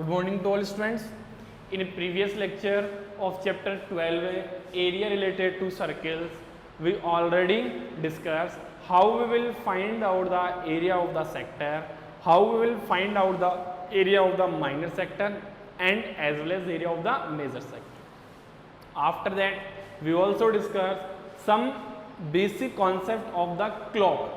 Good morning to all students. In a previous lecture of chapter 12, area related to circles, we already discussed how we will find out the area of the sector, how we will find out the area of the minor sector and as well as area of the major sector. After that, we also discussed some basic concept of the clock.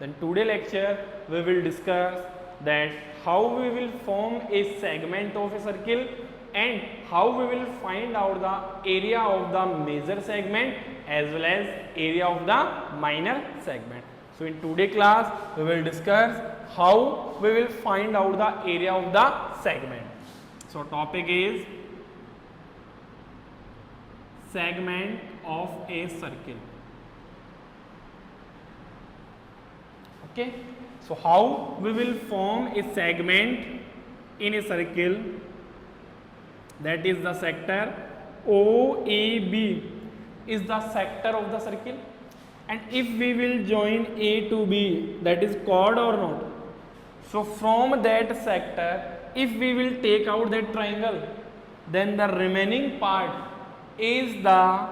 Then today lecture we will discuss that how we will form a segment of a circle and how we will find out the area of the major segment as well as area of the minor segment. So in today class we will discuss how we will find out the area of the segment. So topic is segment of a circle. Okay, so how we will form a segment in a circle, that is the sector OAB is the sector of the circle, and if we will join A to B, that is chord or not. So from that sector, if we will take out that triangle, then the remaining part is the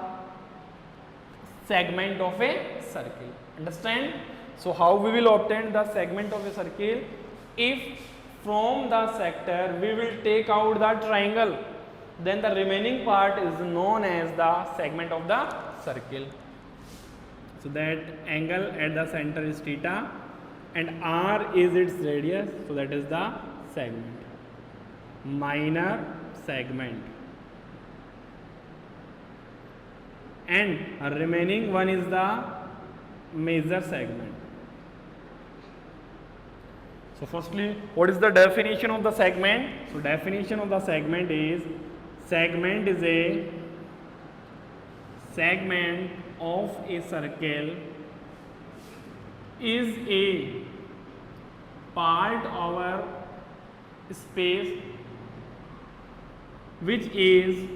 segment of a circle. Understand? So how we will obtain the segment of a circle? If from the sector we will take out the triangle, then the remaining part is known as the segment of the circle. So that angle at the center is theta and r is its radius, so that is the segment, minor segment, and remaining one is the major segment. So firstly, what is the definition of the segment? So definition of the segment is a segment of a circle is a part of a space which is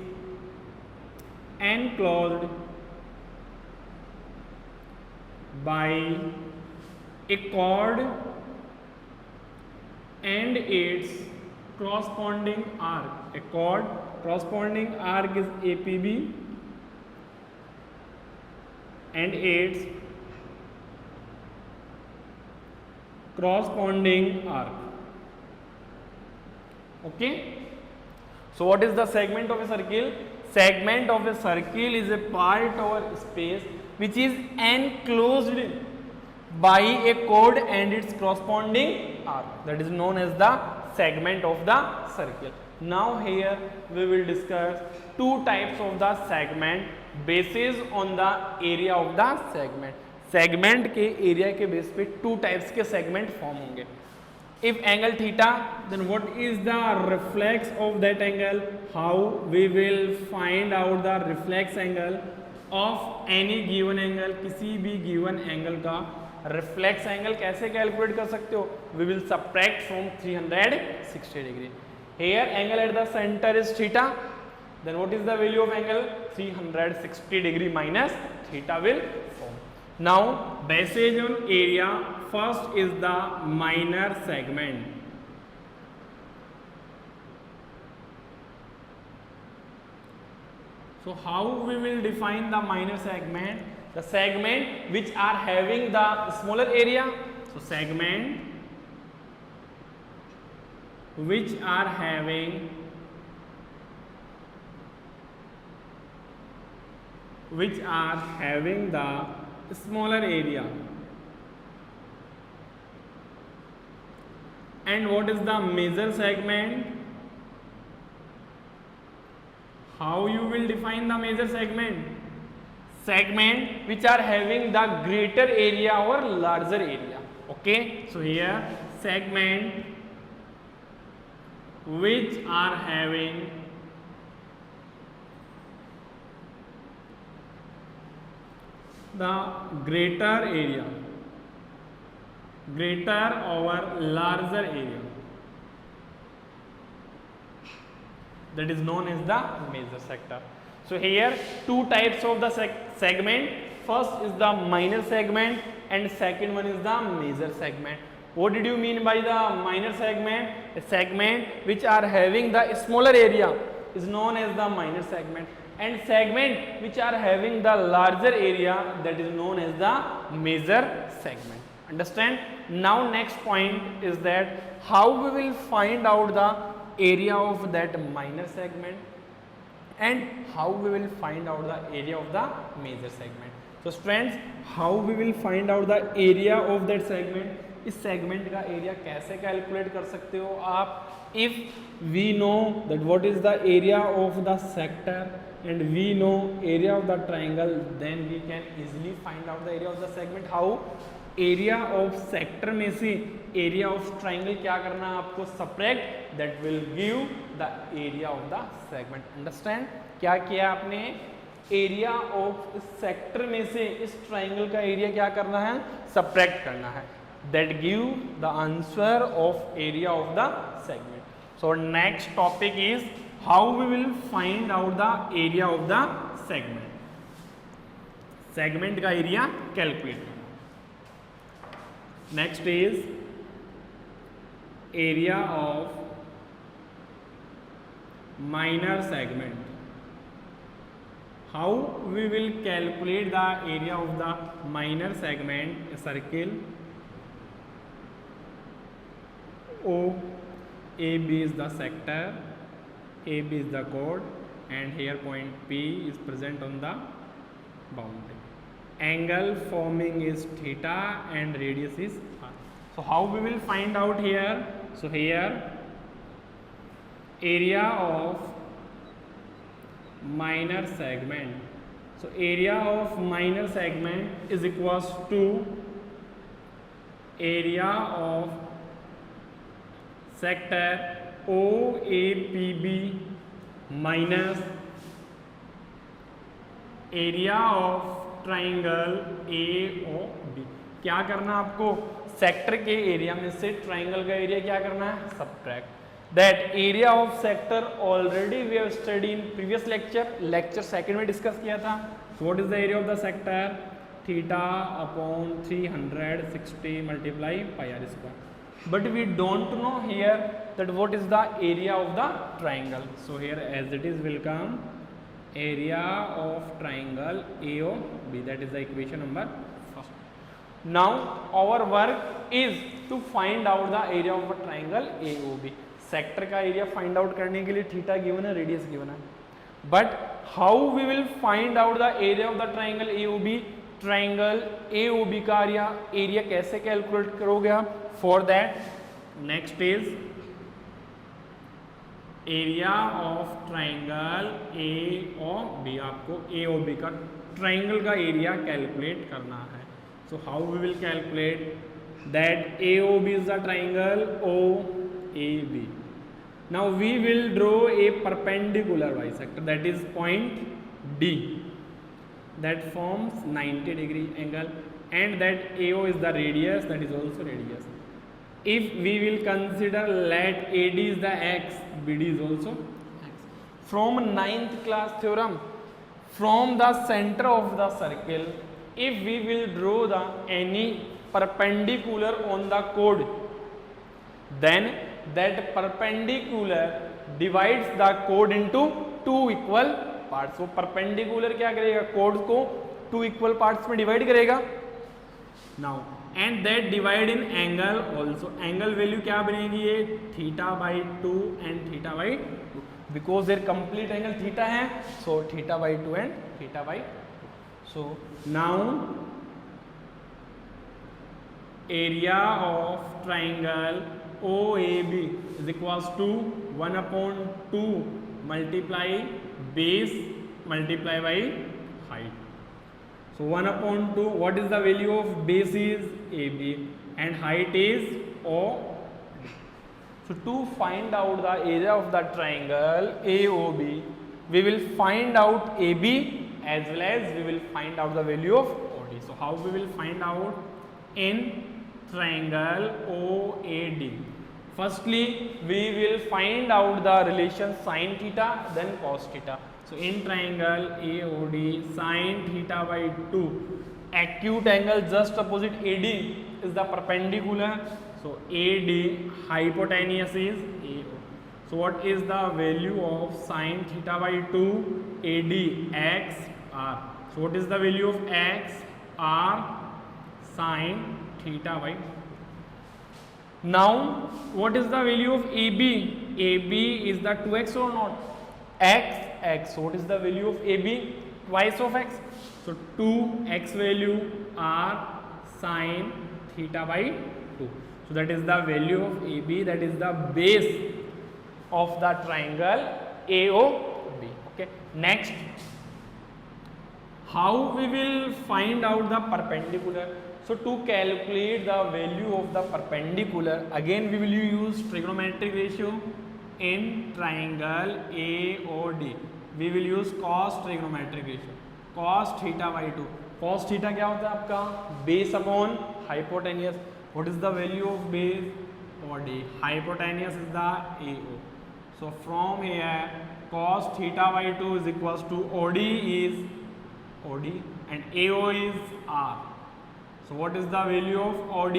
enclosed by a chord and its corresponding arc. A chord corresponding arc is APB and its corresponding arc. Okay. So what is the segment of a circle? Segment of a circle is a part or space which is enclosed by a chord and its corresponding arc, that is known as the segment of the circle. Now here we will discuss two types of the segment basis on the area of the segment. Segment के area के base पे two types के segment form होंगे. If angle theta, then what is the reflex of that angle? How we will find out the reflex angle of any given angle? किसी भी given angle का reflex angle कैसे calculate कर सकते हो? We will subtract from 360 degree. Here angle at the center is theta. Then what is the value of angle? 360 degree minus theta will form. Now basis on area, first is the minor segment. So how we will define the minor segment? The segment which are having the smaller area. So segment which are having the smaller area. And what is the major segment? How you will define the major segment? Segment which are having the greater area or larger area. Okay, so here segment which are having the greater or larger area, that is known as the major sector. So here two types of the segment. First is the minor segment and second one is the major segment. What did you mean by the minor segment? segment which are having the smaller area is known as the minor segment, and segment which are having the larger area, that is known as the major segment. Understand? Now next point is that how we will find out the area of that minor segment and how we will find out the area of the major segment. So students, how we will find out the area of that segment? इस segment का area कैसे calculate कर सकते हो आप? If we know that what is the area of the sector and we know area of the triangle, then we can easily find out the area of the segment. How? Area of sector में से area of triangle क्या करना है आपको? Subtract, that will give the area of the segment. Understand? क्या किया आपने? Area of sector में से इस ट्राइंगल का एरिया क्या करना है? सब्ट्रैक्ट करना है. That give the answer of area of the segment. So next topic is how we will find out the area of the segment. Segment का area calculate करना. Next is area of minor segment. How we will calculate the area of the minor segment? A circle O, AB is the sector, AB is the chord, and here point P is present on the boundary. Angle forming is theta and radius is r. So how we will find out here? So here area of minor segment. So area of minor segment is equals to area of sector OAPB minus area of triangle AOB. क्या करना आपको? Sector के area में से triangle का area क्या करना है? Subtract. That area of sector already we have study in previous lecture second में डिस्कस किया था. What is the area of the sector? Theta upon 360 multiply pi r square. But we don't know here that what is the area of the triangle. So here as it is will come area of triangle AOB. That is the equation number first. Now our work is to find out the area of a triangle AOB. Sector का area find out करने के लिए theta given है, radius given है. But how we will find out the area of the triangle AOB? Triangle AOB का area कैसे calculate करोगे आप? For that next is area of triangle AOB. आपको AOB का ट्राइंगल का एरिया कैलकुलेट करना है. So how we will calculate that AOB is the triangle OAB. Now we will draw a perpendicular bisector, that is point D, that forms 90 degree angle, and that AO is the radius, that is also radius. If we will consider let AD is the x, BD is also x. From 9th class theorem, from the center of the circle, if we will draw the any perpendicular on the chord, then that perpendicular divides the chord into two equal parts. वो perpendicular क्या करेगा? कोड को two equal parts में divide करेगा. Now and that divide in angle also. Angle value क्या बनेगी? ये theta by 2 and theta by 2, because there complete angle theta है. So theta by 2 and theta by 2. So now area of triangle OAB is equals to 1/2 multiply base multiply by height. So 1/2, what is the value of base? Is AB and height is OD. So to find out the area of the triangle AOB, we will find out AB as well as we will find out the value of OD. So how we will find out in triangle OAD? Firstly, we will find out the relation sin theta then cos theta. So in triangle AOD, sin theta by 2, acute angle just opposite AD is the perpendicular. So AD hypotenuse is AO. So what is the value of sine theta by 2 AD x r? So what is the value of x r sine theta by 2? Now what is the value of AB? AB is the 2x or not? X. So what is the value of AB? Twice of x. So 2x value r sine theta by 2. So that is the value of AB, that is the base of the triangle AOB. Okay. Next, how we will find out the perpendicular? So to calculate the value of the perpendicular, again we will use trigonometric ratio in triangle AOD. We will use cos trigonometric ratio, cos theta by 2. Cos theta क्या होता है आपका? Base upon hypotenuse. What is the value of base? OD. Hypotenuse is the AO. So from here, cos theta by 2 is equals to OD is OD and AO is R. So what is the value of OD?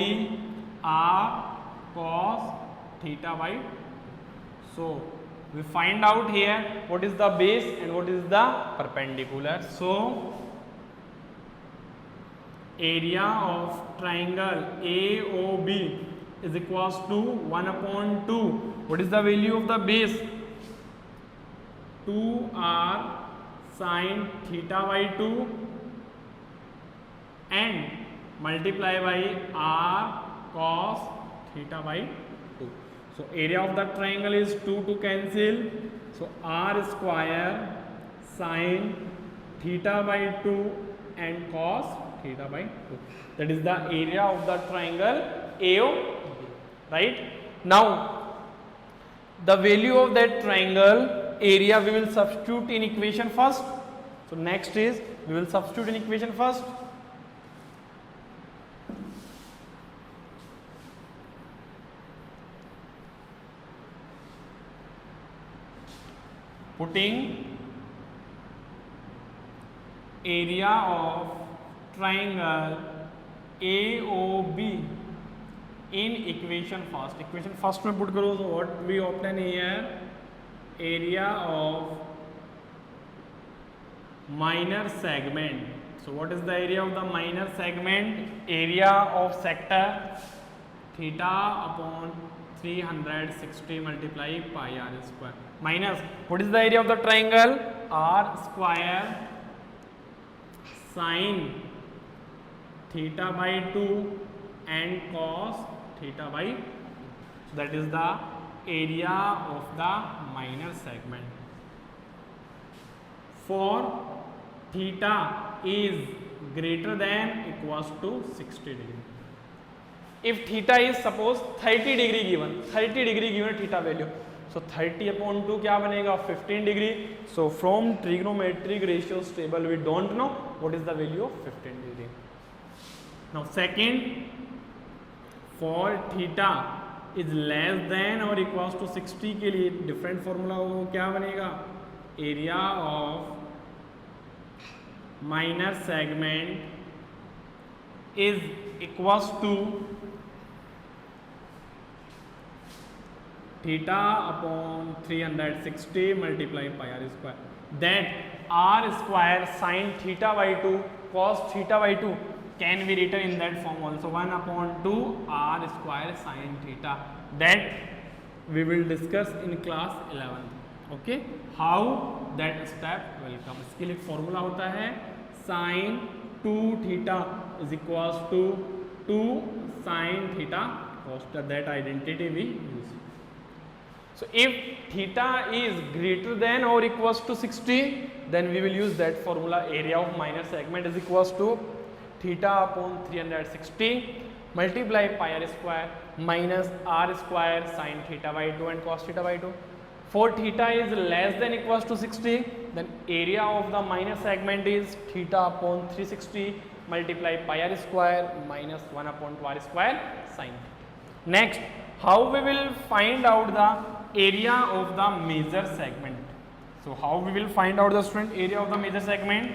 R cos theta by 2. So we find out here what is the base and what is the perpendicular. So area of triangle AOB is equals to 1 upon 2. What is the value of the base? 2r sine theta by 2 and multiply by r cos theta by 2. So area of the triangle is 2 to cancel. So r square sine theta by 2 and cos theta by 2. That is the area of the triangle AOB. Right? Now the value of that triangle area we will substitute in equation first. So next is we will substitute in equation first. Putting area of triangle AOB in equation first. Equation first में put करो. So what we obtain here? Area of minor segment. So what is the area of the minor segment? Area of sector theta upon 360 multiply pi r square minus what is the area of the triangle? R square sine theta by 2 and cos theta by 2. So that is the area of the minor segment. For theta is greater than equals to 60 degree. If theta is suppose 30 degree given, 30 degree given theta value. So 30 upon 2 क्या बनेगा? 15 degree. So from trigonometric ratios table we don't know what is the value of 15 degree. Now second, for theta is less than or equals to 60 के लिए different formula हो क्या बनेगा? Area of minor segment is equals to theta upon 360 multiply pi r square. That r square sine theta by 2 cos theta by 2 can be written in that form also. 1 upon 2 r square sine theta. That we will discuss in class 11th. Okay, how that step will come. इसके लिए formula होता है sin 2 theta is equals to 2 sin theta cos theta. That identity we use. So if theta is greater than or equals to 60, then we will use that formula. Area of minor segment is equals to theta upon 360 multiply pi r square minus r square sine theta by 2 and cos theta by 2. For theta is less than equals to 60, then area of the minor segment is theta upon 360 multiply pi r square minus 1 upon 2 r square sine. Next, how we will find out the area of the major segment? So how we will find out the student area of the major segment?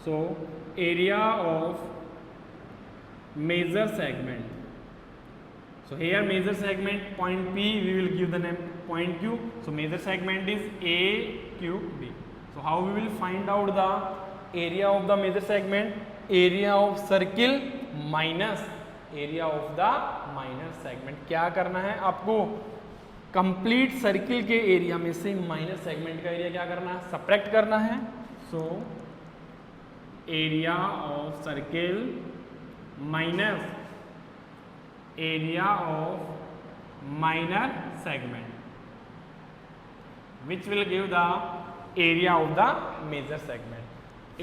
So area of major segment So here major segment point P, we will give the name point Q. So major segment is AQB. So how we will find out the area of the major segment? Area of circle minus area of the minor segment. क्या करना है आपको? Complete circle के area में से minor segment का area क्या करना है? सब्ट्रैक्ट करना है. So area of circle minus area of minor segment, which will give the area of the major segment,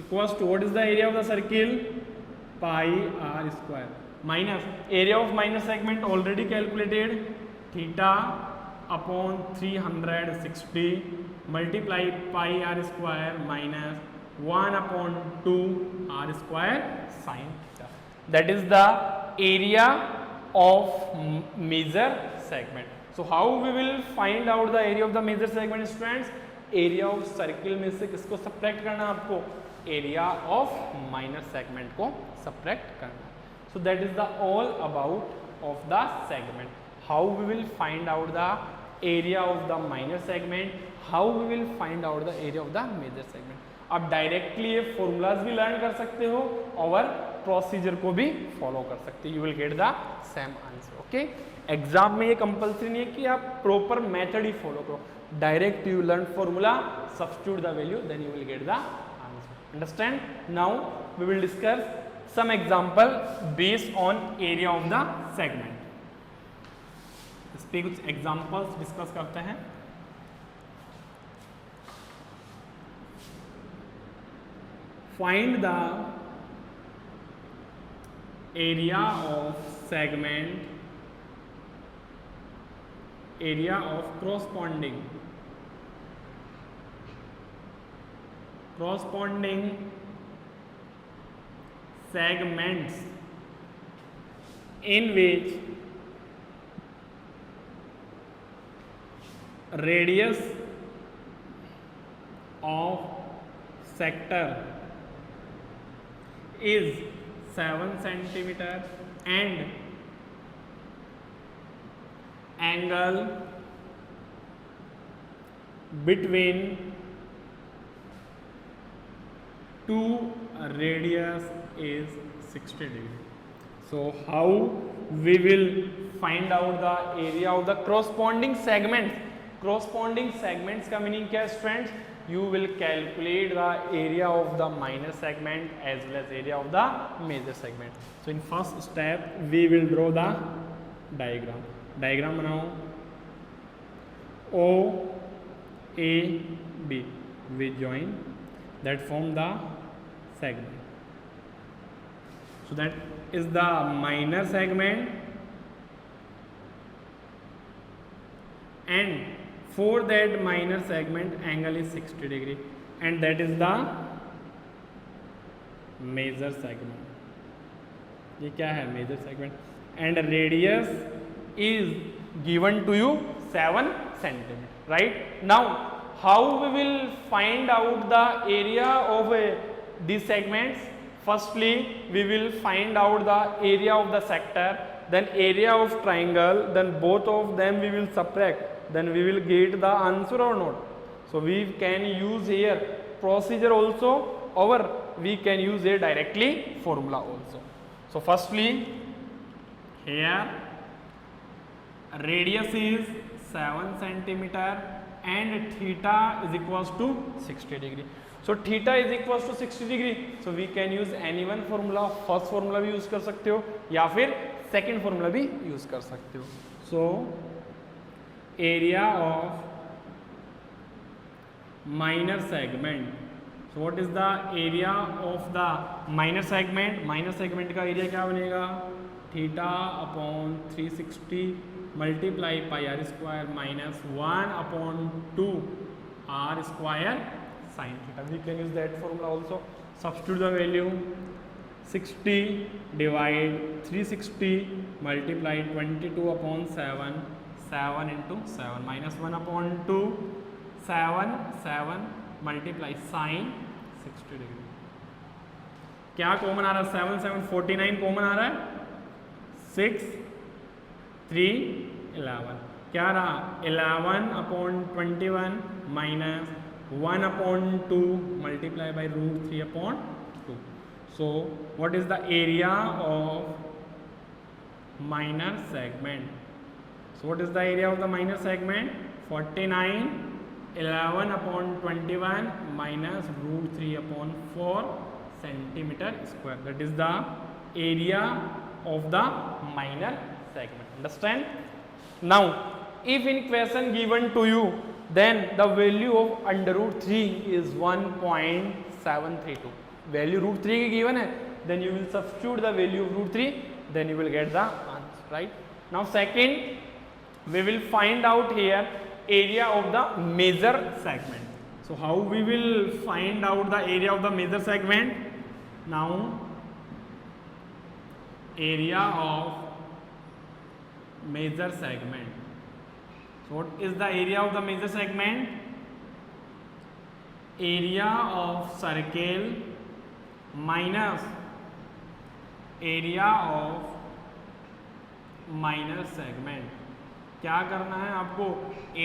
equals to what is the area of the circle? Pi r square minus area of minor segment already calculated, theta upon 360 multiply pi r square minus 1 upon 2 r square sin theta. That is the area of major segment. So how we will find out the area of the major segment, students? Area of circle में से किसको subtract करना आपको? Area of minor segment को subtract करना. So that is the all about of the segment. How we will find out the area of the minor segment? How we will find out the area of the major segment? आप directly ये formulas भी learn कर सकते हो और procedure को भी follow कर सकते हो. You will get the same answer. Okay, exam में ये कंपल्सरी नहीं है कि आप प्रॉपर मेथड ही फॉलो करो. Direct you learn formula, substitute the value, then you will get the answer. Understand? Now we will discuss some example based on area of the segment. इस पे कुछ एग्जांपल्स डिस्कस करते हैं. Find the area of segment, area of corresponding segments in which radius of sector is 7 centimeter and angle between two radius is 60 degree. So how we will find out the area of the corresponding segments? Corresponding segments का meaning क्या है students? You will calculate the area of the minor segment as well as area of the major segment. So in first step we will draw the diagram. Diagram बनाओ. O A B we join that form the segment. So that is the minor segment, and for that minor segment angle is 60 degree, and that is the major segment. ये क्या है? major segment, and radius is given to you 7 centimeter. Right now how we will find out the area of these segments? Firstly we will find out the area of the sector, then area of triangle, then both of them we will subtract, then we will get the answer or not. So we can use here procedure also, or we can use here directly formula also. So firstly here radius is 7 centimeter and theta is equals to 60 degree. So theta is equals to 60 degree. So we can use any one formula. First formula भी use कर सकते हो या फिर second formula भी use कर सकते हो. So area of minor segment. So what is the area of the minor segment? Minor segment का area क्या बनेगा? Theta upon 360 multiply pi r square minus 1 upon 2 r square sine theta. We can use that formula also. Substitute the value. 60 divide 360 multiply 22 upon 7, 7 into 7 minus 1 upon 2, 7 multiply sine 60 degree. क्या common आ रहा है? 7 7 49 common आ रहा है. 6 311 क्या रहा 11/21 minus 1/2 multiply by √3/2. So what is the area of minor segment? So what is the area of the minor segment? 49 11/21 minus √3/4 centimeter square. That is the area of the minor segment. Understand? Now if in question given to you, then the value of √3 is 1.732. Value √3 की given है, then you will substitute the value of √3, then you will get the answer, right? Now second, we will find out here area of the major segment. So how we will find out the area of the major segment? Now area of major segment. So what is the area of the major segment? Area of circle minus area of minor segment. क्या करना है आपको?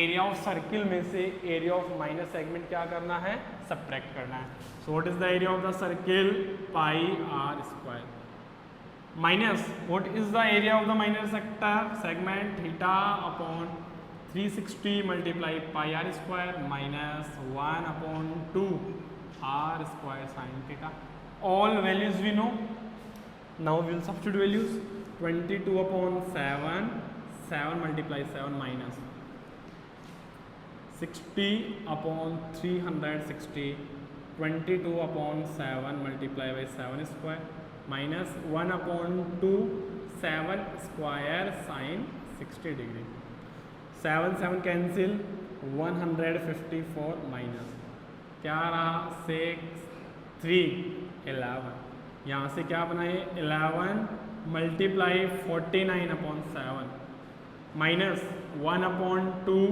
Area of circle में से area of minor segment क्या करना है? Subtract करना है. So what is the area of the circle? Pi r square minus what is the area of the minor sector segment? Theta upon 360 multiply pi r square minus 1/2 r square sine theta. All values we know. Now we will substitute values. 22/7 7 multiply 7 minus 60/360 22/7 multiply by 7 square minus 1/2 7 square sin 60 degree. 7 7 cancel 154 minus क्या रहा 6 3 11. यहाँ से क्या बनाए 11 multiply 49/7 minus 1/2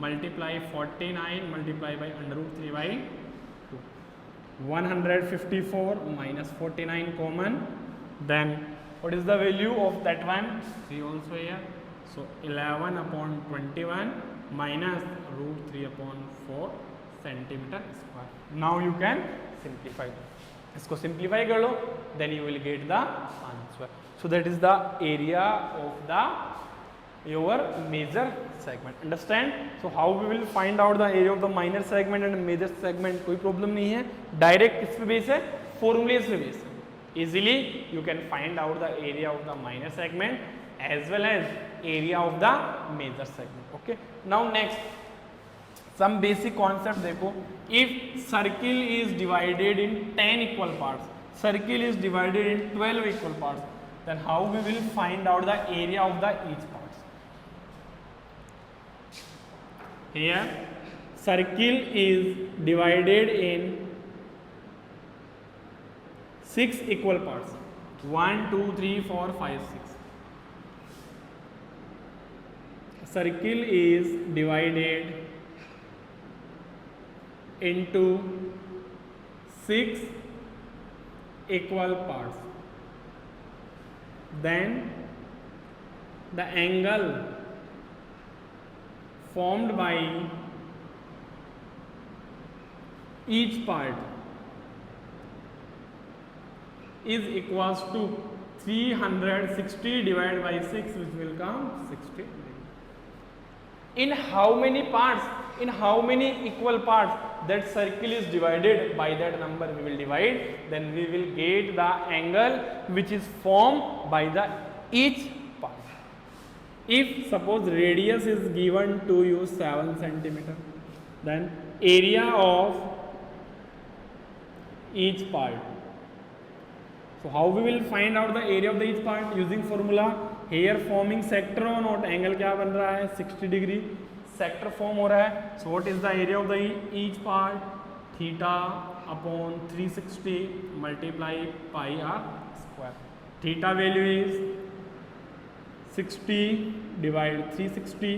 multiply 49 multiply by √3/2. 154 minus 49 common, then what is the value of that one? 3 also here. So 11/21 minus √3/4 centimeter square. Now you can simplify. इसको simplify कर लो, then you will get the answer. So that is the area of the your major segment. Understand? So how we will find out the area of the minor segment and major segment? कोई problem नहीं है, direct किस पे base है? Formulas पे base है. Easily you can find out the area of the minor segment as well as area of the major segment. Okay, now next some basic concept देखो. if circle is divided in 10 equal parts, circle is divided in 12 equal parts, then how we will find out the area of the each parts? Here circle is divided in 6 equal parts. 1 2 3 4 5 6. Circle is divided into 6 equal parts. Then the angle formed by each part is equals to 360 divided by 6, which will come 60. In how many parts? In how many equal parts that circle is divided? By that number we will divide, then we will get the angle which is formed by the each part. If suppose radius is given to you 7 centimeter, then area of each part. So how we will find out the area of the each part? Using formula. Here forming sector or not, angle क्या बन रहा है? 60 degree sector form हो रहा है. So what is the area of the each part? Theta upon 360 multiply pi r square. Theta value is 60 divide 360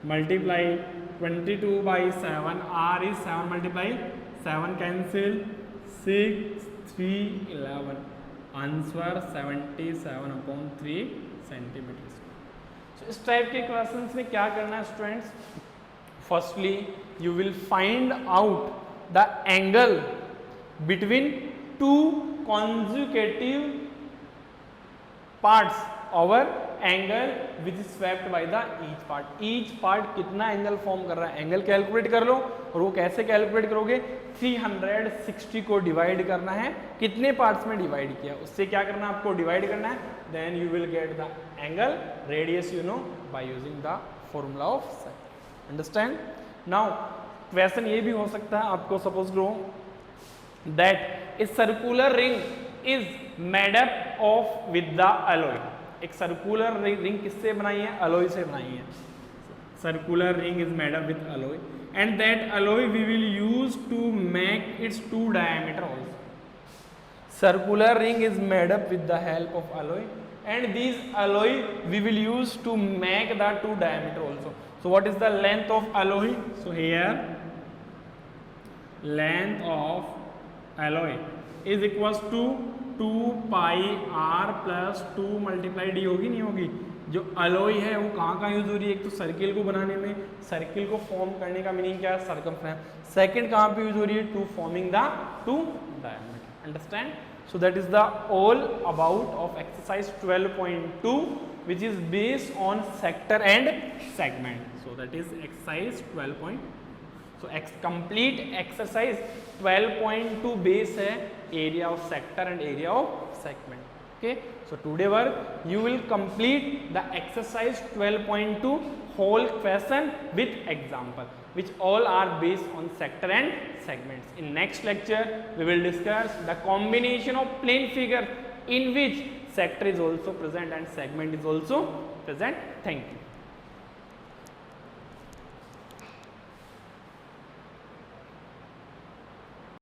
multiply 22 by 7. R is 7 multiply 7 cancel 6311 answer 77/3 centimetre. So इस type के questions में क्या करना है students, firstly you will find out the angle between two conjugative parts और angle which is swept by the each part कितना angle form कर रहा है, एंगल कैलकुलेट कर लो। और वो कैसे कैलकुलेट करोगे, 360 को डिवाइड करना है, कितने पार्ट्स में डिवाइड किया उससे क्या करना है आपको डिवाइड करना है, then you will get the angle radius you know by using the formula of sine. Understand. Now question ये भी हो सकता है आपको, सपोज करो that a circular ring is made up of with the alloy. एक सर्कुलर रिंग किससे बनाई है, अलॉय से बनाई है। Circular ring is made up with alloy and that alloy we will use to make its two diameter also. Circular ring is made up with the help of alloy and these alloy we will use to make the two diameter also. So what is the length of alloy? So here length of alloy is equals to 2 pi r plus 2 multiply d होगी नहीं होगी। जो alloy है वो कहाँ use हो रही है, एक तो सर्किल को बनाने में, सर्किल को फॉर्म करने का मीनिंग क्या है सर्कमफ्रेंस, सेकंड कहाँ पे यूज हो रही है to forming the two diameter. Understand? So that is the all about of exercise 12.2 which is based on sector and segment. So that is exercise 12. So complete exercise 12.2 base है area of sector and area of segment. Okay. So today work you will complete the exercise 12.2 whole question with example, which all are based on sector and segments. In next lecture, we will discuss the combination of plane figure in which sector is also present and segment is also present. Thank you.